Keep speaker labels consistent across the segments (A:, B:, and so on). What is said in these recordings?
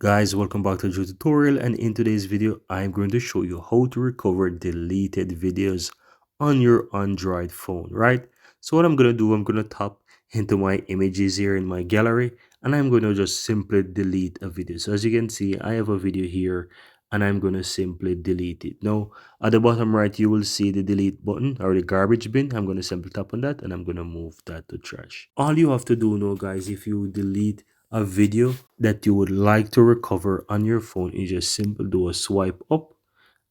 A: Guys, welcome back to the tutorial, and in today's video I'm going to show you how to recover deleted videos on your Android phone, right? So what I'm going to do, I'm going to tap into my images here in my gallery, and I'm going to just simply delete a video. So as you can see, I have a video here and I'm going to simply delete it. Now at the bottom right you will see the delete button or the garbage bin. I'm going to simply tap on that and I'm going to move that to trash. All you have to do now, guys, if you delete a video that you would like to recover on your phone, you just simply do a swipe up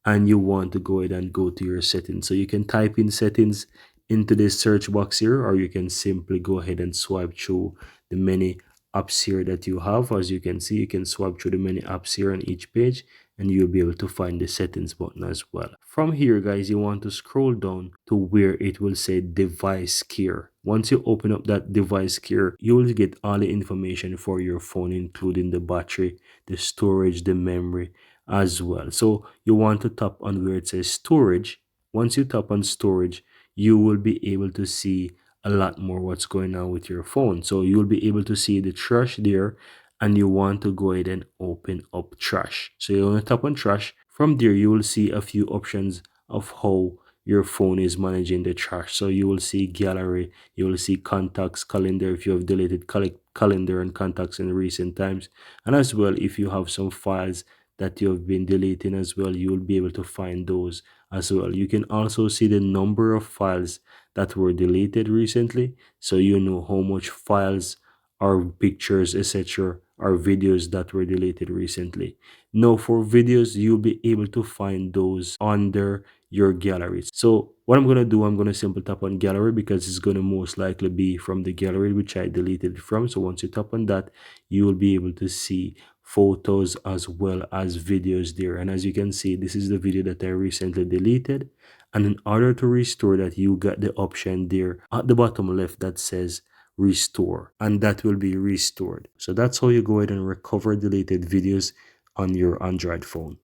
A: and you want to go ahead and go to your settings. So you can type in settings into this search box here, or you can simply go ahead and swipe through the many apps here that you have. As you can see, you can swipe through the many apps here on each page and you'll be able to find the settings button as well. From here, guys, you want to scroll down to where it will say device care. Once you open up that device care, you will get all the information for your phone, including the battery, the storage, the memory as well. So you want to tap on where it says storage. Once you tap on storage, you will be able to see a lot more what's going on with your phone. So you'll be able to see the trash there, and you want to go ahead and open up trash. So you want to tap on trash. From there, you will see a few options of how your phone is managing the trash. So you will see gallery, you will see contacts, calendar if you have deleted calendar and contacts in recent times, and as well if you have some files that you have been deleting as well, you will be able to find those as well. You can also see the number of files that were deleted recently, so you know how much files or pictures, etc., or videos that were deleted recently. Now for videos, you'll be able to find those under your gallery. So what I'm going to do, I'm going to simply tap on gallery because it's going to most likely be from the gallery which I deleted from. So once you tap on that, you will be able to see photos as well as videos there. And as you can see, this is the video that I recently deleted. And in order to restore that, you got the option there at the bottom left that says restore, and that will be restored. So that's how you go ahead and recover deleted videos on your Android phone.